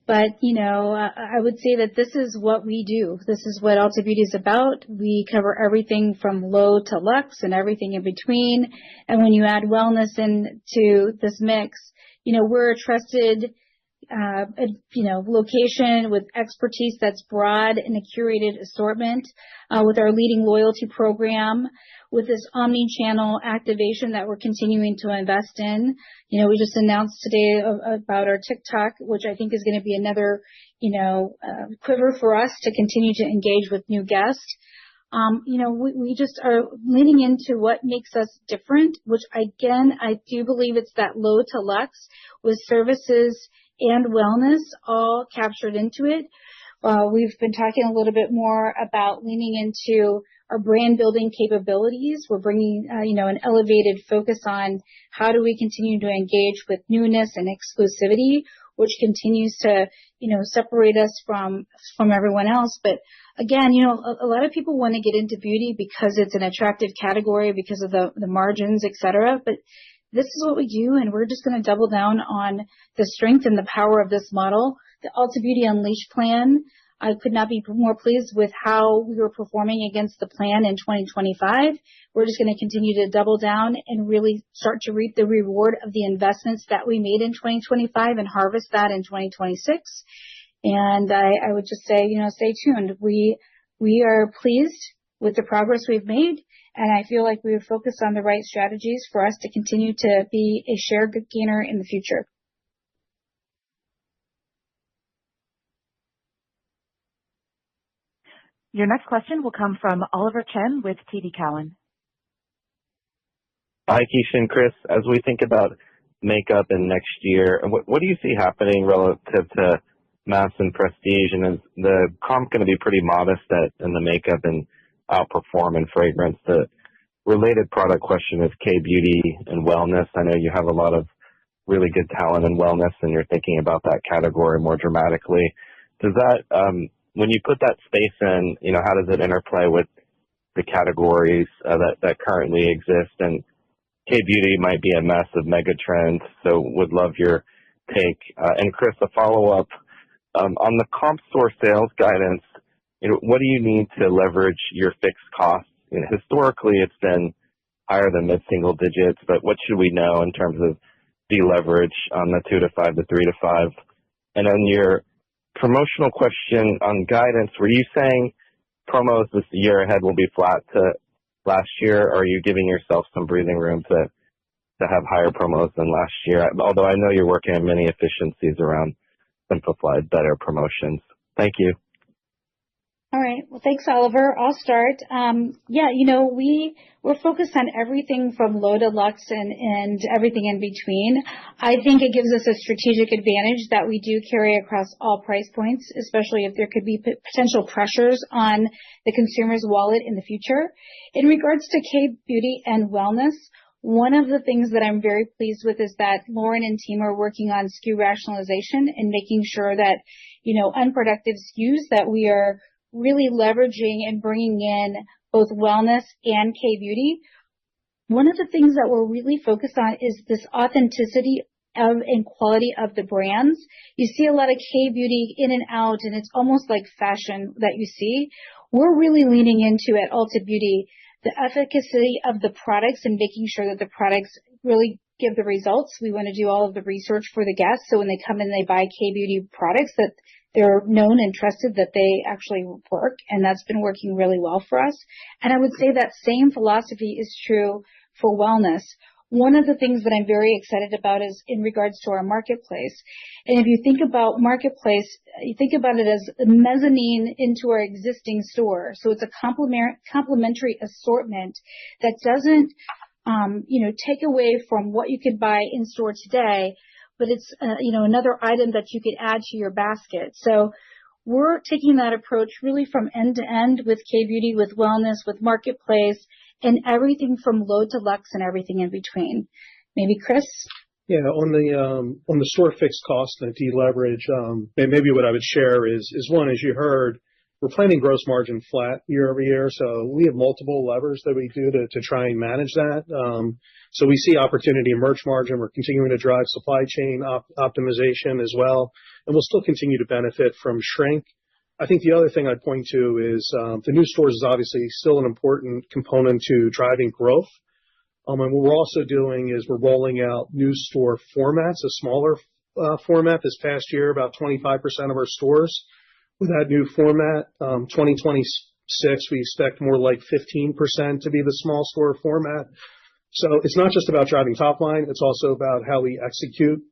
but, I would say that this is what we do. This is what Ulta Beauty is about. We cover everything from low to luxe and everything in between. And when you add wellness into this mix, we're a trusted location with expertise that's broad and a curated assortment, with our leading loyalty program, with this omni-channel activation that we're continuing to invest in. We just announced today about our TikTok, which I think is going to be another, quiver for us to continue to engage with new guests. We just are leaning into what makes us different, which again, I do believe it's that low to luxe with services and wellness all captured into it. We've been talking a little bit more about leaning into our brand building capabilities. We're bringing, an elevated focus on how do we continue to engage with newness and exclusivity, which continues to, separate us from everyone else. But again, a lot of people want to get into beauty because it's an attractive category because of the margins, et cetera. But this is what we do, and we're just going to double down on the strength and the power of this model. The Ulta Beauty Unleashed plan, I could not be more pleased with how we were performing against the plan in 2025. We're just going to continue to double down and really start to reap the reward of the investments that we made in 2025 and harvest that in 2026. And I would just say, stay tuned. We are pleased with the progress we've made, and I feel like we are focused on the right strategies for us to continue to be a share gainer in the future. Your next question will come from Oliver Chen with TD Cowen. Hi, Keisha and Chris. As we think about makeup in next year, what do you see happening relative to mass and prestige? And is the comp going to be pretty modest in the makeup and outperform in fragrance? The related product question is K-beauty and wellness. I know you have a lot of really good talent in wellness, and you're thinking about that category more dramatically. Does that, when you put that space in, how does it interplay with the categories that currently exist? And K-beauty might be a massive mega trend, so would love your take. And Chris, a follow-up on the comp store sales guidance. What do you need to leverage your fixed costs? Historically, it's been higher than mid-single digits, but what should we know in terms of deleverage on the 2 to 5 to 3 to 5? And then your promotional question on guidance, were you saying promos this year ahead will be flat to last year, or are you giving yourself some breathing room to have higher promos than last year? Although I know you're working on many efficiencies around simplified, better promotions. Thank you. All right. Well, thanks, Oliver. I'll start. We're focused on everything from low to luxe and everything in between. I think it gives us a strategic advantage that we do carry across all price points, especially if there could be potential pressures on the consumer's wallet in the future. In regards to K-beauty and wellness, one of the things that I'm very pleased with is that Lauren and team are working on SKU rationalization and making sure that, unproductive SKUs that we are really leveraging and bringing in both wellness and K-beauty. One of the things that we're really focused on is this authenticity of and quality of the brands. You see a lot of K-beauty in and out, and it's almost like fashion that you see. we're really leaning into at Ulta Beauty the efficacy of the products and making sure that the products really give the results. We want to do all of the research for the guests, so when they come in, they buy K-Beauty products, that they're known and trusted, that they actually work, and that's been working really well for us. And I would say that same philosophy is true for wellness. One of the things that I'm very excited about is in regards to our marketplace. And if you think about marketplace, you think about it as a mezzanine into our existing store. So it's a complementary assortment that doesn't, take away from what you could buy in store today, but it's, another item that you could add to your basket. So we're taking that approach really from end to end with K-Beauty, with wellness, with marketplace, and everything from low to luxe and everything in between. Maybe Chris? Yeah, on the store fixed cost and the deleverage, maybe what I would share is one, as you heard, we're planning gross margin flat year over year. So we have multiple levers that we do to try and manage that. So we see opportunity in merch margin. We're continuing to drive supply chain optimization as well. And we'll still continue to benefit from shrink. I think the other thing I'd point to is the new stores is obviously still an important component to driving growth. And what we're also doing is we're rolling out new store formats, a smaller format this past year, about 25% of our stores. With that new format, 2026, we expect more like 15% to be the small store format. So it's not just about driving top line. It's also about how we execute,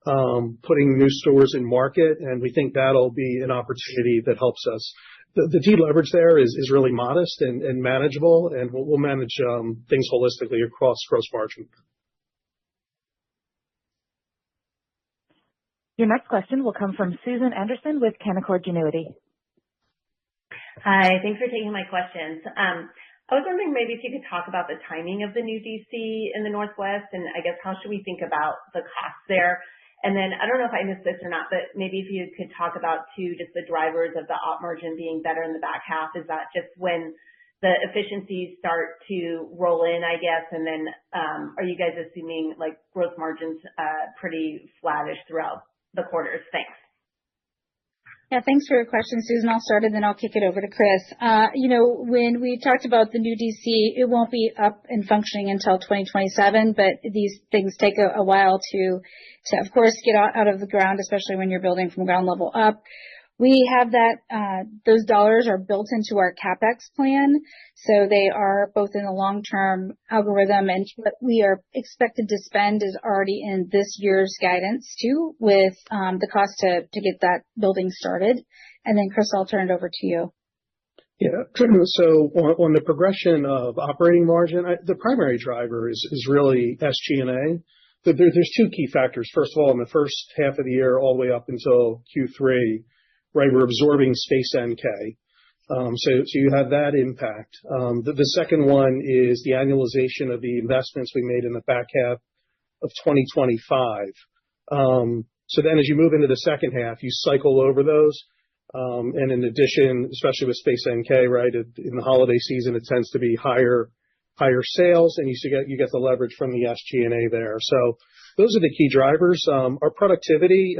putting new stores in market. And we think that'll be an opportunity that helps us. The deleverage there is really modest and manageable, and we'll manage things holistically across gross margin. Your next question will come from Susan Anderson with Canaccord Genuity. Hi, thanks for taking my questions. I was wondering maybe if you could talk about the timing of the new DC in the Northwest, and I guess how should we think about the costs there? And then I don't know if I missed this or not, but maybe if you could talk about too, just the drivers of the op margin being better in the back half. Is that just when the efficiencies start to roll in, I guess? And then are you guys assuming like gross margins pretty flattish throughout the quarters? Thanks. Yeah, thanks for your question, Susan. I'll start and then I'll kick it over to Chris. When we talked about the new DC, it won't be up and functioning until 2027, but these things take a while to of course get out of the ground, especially when you're building from ground level up. We have that, those dollars are built into our CapEx plan. So they are both in the long-term algorithm, and what we are expected to spend is already in this year's guidance too, with the cost to get that building started. And then Chris, I'll turn it over to you. Yeah. So on the progression of operating margin, the primary driver is really SG&A. There's two key factors. First of all, in the first half of the year, all the way up until Q3, right, we're absorbing Space NK. So you have that impact. The second one is the annualization of the investments we made in the back half of 2025. So then as you move into the second half, you cycle over those. And in addition, especially with Space NK, right, in the holiday season, it tends to be higher sales, and you get the leverage from the SG&A there. So those are the key drivers. Our productivity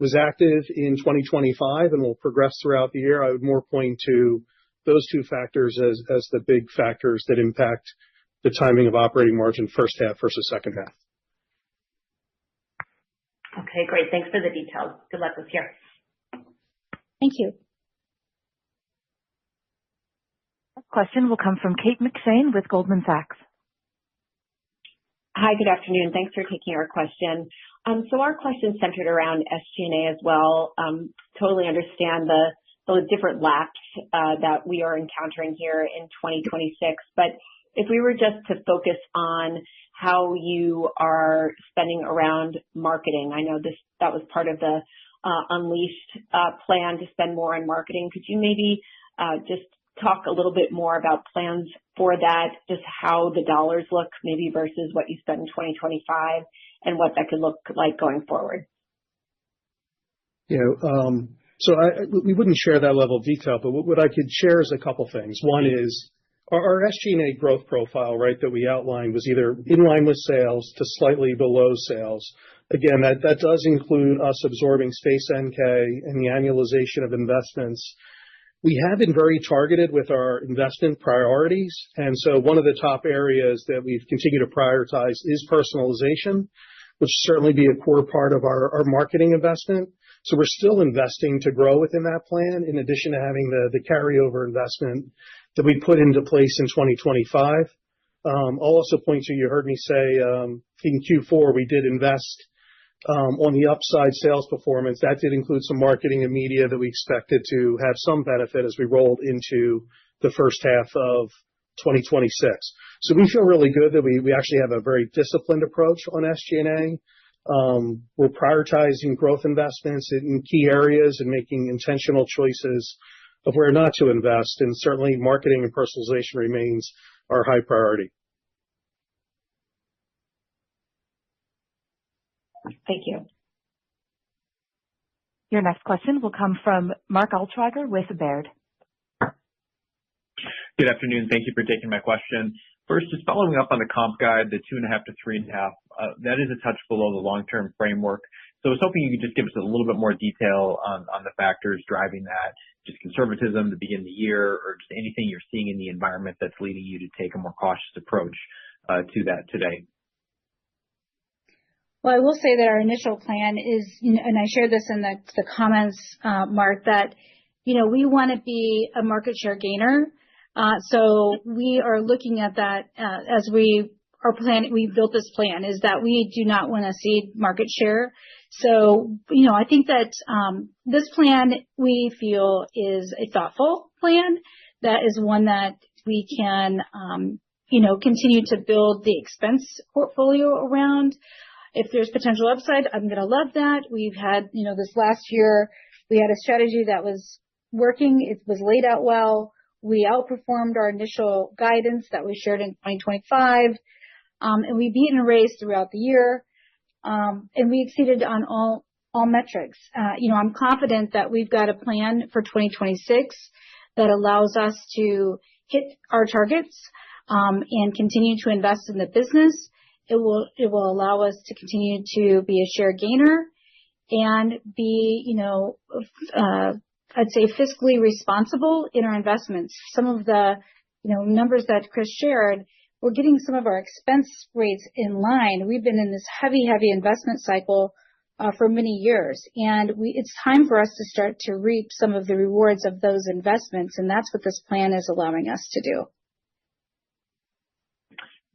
was active in 2025 and will progress throughout the year. I would more point to those two factors as the big factors that impact the timing of operating margin first half versus second half. Okay, great. Thanks for the details. Good luck this year. Thank you. Next question will come from Kate McShane with Goldman Sachs. Hi, good afternoon. Thanks for taking our question. So our question is centered around SG&A as well. Totally understand the different laps that we are encountering here in 2026. But if we were just to focus on how you are spending around marketing, I know that was part of the Unleashed plan to spend more on marketing. Could you maybe just talk a little bit more about plans for that, just how the dollars look maybe versus what you spent in 2025 and what that could look like going forward? Yeah, so we wouldn't share that level of detail, but what I could share is a couple things. One is our SG&A growth profile, right, that we outlined was either in line with sales to slightly below sales. Again, that does include us absorbing Space NK and the annualization of investments We have been very targeted with our investment priorities. And so one of the top areas that we've continued to prioritize is personalization, which will certainly be a core part of our marketing investment. So we're still investing to grow within that plan, in addition to having the carryover investment that we put into place in 2025. I'll also point to, you heard me say in Q4, we did invest on the upside sales performance. That did include some marketing and media that we expected to have some benefit as we rolled into the first half of 2026. So we feel really good that we actually have a very disciplined approach on SG&A. We're prioritizing growth investments in key areas and making intentional choices of where not to invest. And certainly marketing and personalization remains our high priority. Thank you. Your next question will come from Mark Altschwager with Baird. Good afternoon. Thank you for taking my question. First, just following up on the comp guide, the 2.5 to 3.5, that is a touch below the long-term framework. So I was hoping you could just give us a little bit more detail on the factors driving that, just conservatism to begin the year, or just anything you're seeing in the environment that's leading you to take a more cautious approach to that today. Well, I will say that our initial plan is, and I shared this in the comments, Mark, that, we want to be a market share gainer. So we are looking at that as we built this plan, is that we do not want to cede market share. So, I think that this plan, we feel, is a thoughtful plan. That is one that we can, continue to build the expense portfolio around. If there's potential upside, I'm going to love that. We've had, this last year, we had a strategy that was working. It was laid out well. We outperformed our initial guidance that we shared in 2025. And we beat and raised throughout the year. And we exceeded on all metrics. I'm confident that we've got a plan for 2026 that allows us to hit our targets, and continue to invest in the business. It will allow us to continue to be a share gainer and be, I'd say fiscally responsible in our investments. Some of the, numbers that Chris shared, we're getting some of our expense rates in line. We've been in this heavy investment cycle for many years, and it's time for us to start to reap some of the rewards of those investments, and that's what this plan is allowing us to do.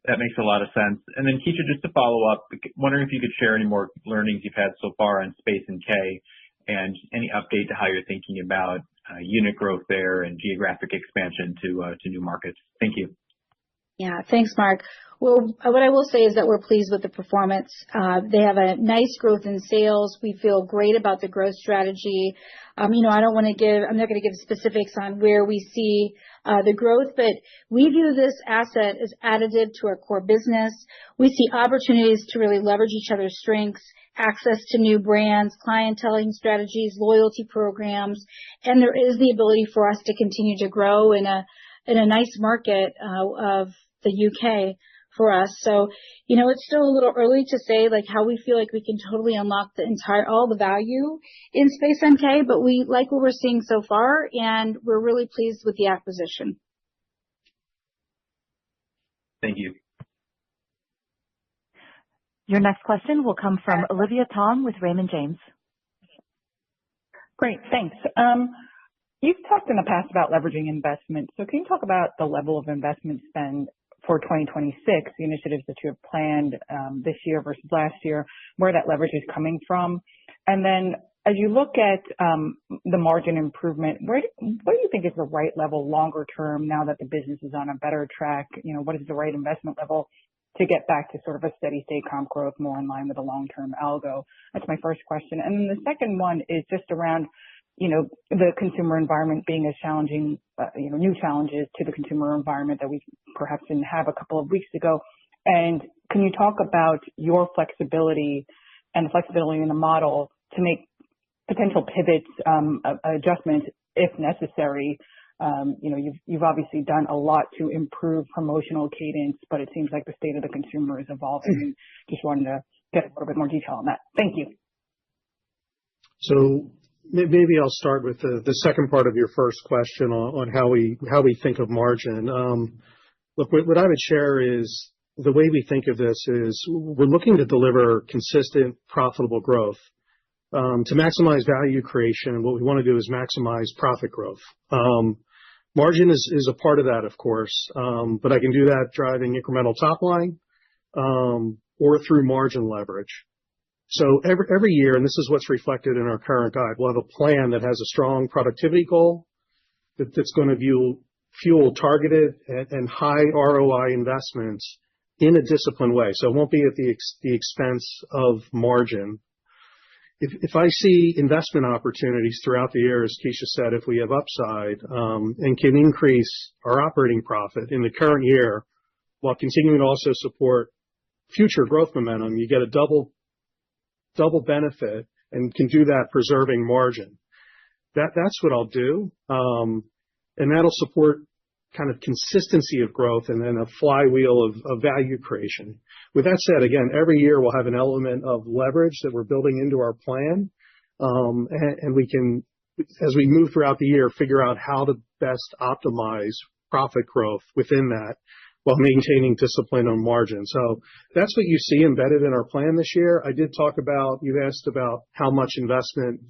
That makes a lot of sense. And then, Keisha, just to follow up, wondering if you could share any more learnings you've had so far on Space NK, and any update to how you're thinking about unit growth there and geographic expansion to new markets. Thank you. Yeah, thanks, Mark. Well, what I will say is that we're pleased with the performance. They have a nice growth in sales. We feel great about the growth strategy. I'm not going to give specifics on where we see the growth, but we view this asset as additive to our core business. We see opportunities to really leverage each other's strengths, access to new brands, clienteling strategies, loyalty programs, and there is the ability for us to continue to grow in a nice market of the UK for us. So, it's still a little early to say how we feel like we can totally unlock all the value in Space NK, but we like what we're seeing so far, and we're really pleased with the acquisition. Thank you. Your next question will come from Olivia Tong with Raymond James. Great, thanks. You've talked in the past about leveraging investment. So can you talk about the level of investment spend for 2026, the initiatives that you have planned this year versus last year, where that leverage is coming from? And then as you look at the margin improvement, what do you think is the right level longer term now that the business is on a better track? What is the right investment level to get back to sort of a steady state comp growth more in line with a long-term algo? That's my first question. And then the second one is just around the consumer environment being as challenging, new challenges to the consumer environment that we perhaps didn't have a couple of weeks ago. And can you talk about your flexibility and the flexibility in the model to make potential pivots, adjustments if necessary? You've obviously done a lot to improve promotional cadence, but it seems like the state of the consumer is evolving. Just wanted to get a little bit more detail on that. Thank you. So Maybe I'll start with the second part of your first question on how we think of margin. Look, what I would share is the way we think of this is we're looking to deliver consistent, profitable growth. To maximize value creation, what we want to do is maximize profit growth. Margin is a part of that, of course, but I can do that driving incremental top line or through margin leverage. So every year, and this is what's reflected in our current guide, we'll have a plan that has a strong productivity goal that's going to fuel targeted and high ROI investments in a disciplined way. So it won't be at the expense of margin. If I see investment opportunities throughout the year, as Keisha said, if we have upside and can increase our operating profit in the current year while continuing to also support future growth momentum, you get a double benefit and can do that preserving margin. That's what I'll do. And that'll support kind of consistency of growth and then a flywheel of value creation. With that said, again, every year we'll have an element of leverage that we're building into our plan. And we can, as we move throughout the year, figure out how to best optimize profit growth within that while maintaining discipline on margin. So that's what you see embedded in our plan this year. I did talk about, you asked about how much investment.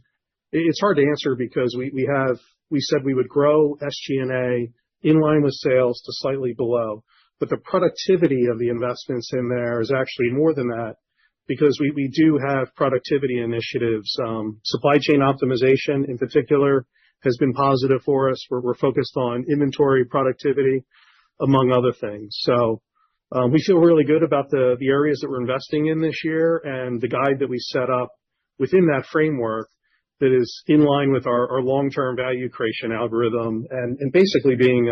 It's hard to answer because we said we would grow SG&A in line with sales to slightly below. But the productivity of the investments in there is actually more than that because we do have productivity initiatives. Supply chain optimization in particular has been positive for us. We're focused on inventory productivity, among other things. So we feel really good about the areas that we're investing in this year and the guide that we set up within that framework that is in line with our long-term value creation algorithm and basically being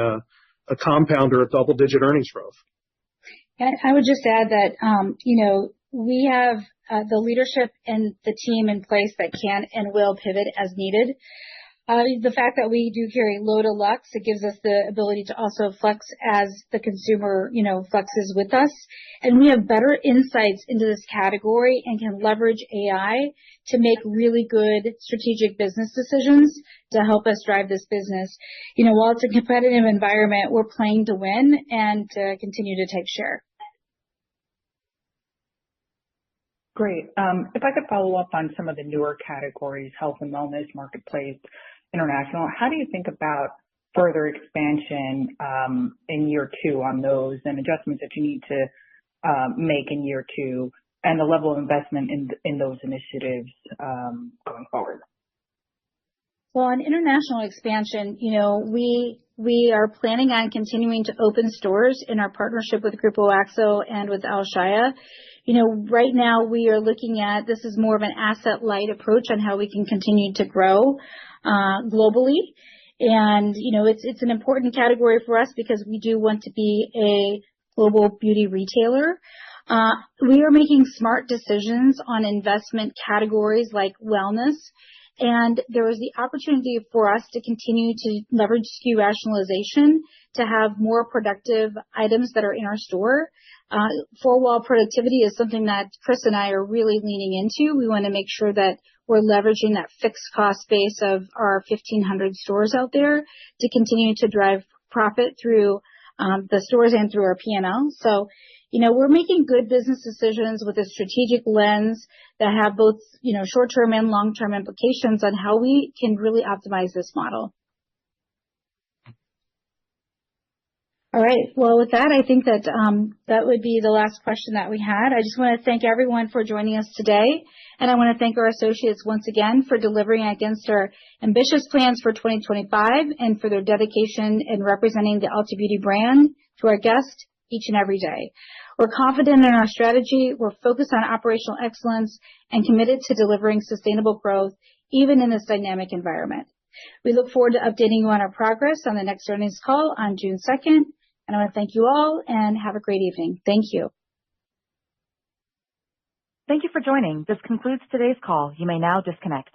a compounder of double-digit earnings growth. And I would just add that, we have the leadership and the team in place that can and will pivot as needed. The fact that we do carry low to luxe, it gives us the ability to also flex as the consumer, flexes with us. And we have better insights into this category and can leverage AI to make really good strategic business decisions to help us drive this business. While it's a competitive environment, we're playing to win and to continue to take share. Great. If I could follow up on some of the newer categories, health and wellness, marketplace, international, how do you think about further expansion in year two on those and adjustments that you need to make in year two and the level of investment in those initiatives going forward? Well, on international expansion, we are planning on continuing to open stores in our partnership with Grupo Axo and with Alshaya. Right now we are looking at, this is more of an asset light approach on how we can continue to grow globally. And, it's an important category for us because we do want to be a global beauty retailer. We are making smart decisions on investment categories like wellness. And there is the opportunity for us to continue to leverage SKU rationalization to have more productive items that are in our store. Four-wall productivity is something that Chris and I are really leaning into. We want to make sure that we're leveraging that fixed cost base of our 1,500 stores out there to continue to drive profit through the stores and through our P&L. So, we're making good business decisions with a strategic lens that have both, short-term and long-term implications on how we can really optimize this model. All right. Well, with that, I think that that would be the last question that we had. I just want to thank everyone for joining us today. And I want to thank our associates once again for delivering against our ambitious plans for 2025 and for their dedication in representing the Ulta Beauty brand to our guests each and every day. We're confident in our strategy. We're focused on operational excellence and committed to delivering sustainable growth, even in this dynamic environment. We look forward to updating you on our progress on the next earnings call on June 2nd. And I want to thank you all and have a great evening. Thank you. Thank you for joining. This concludes today's call. You may now disconnect.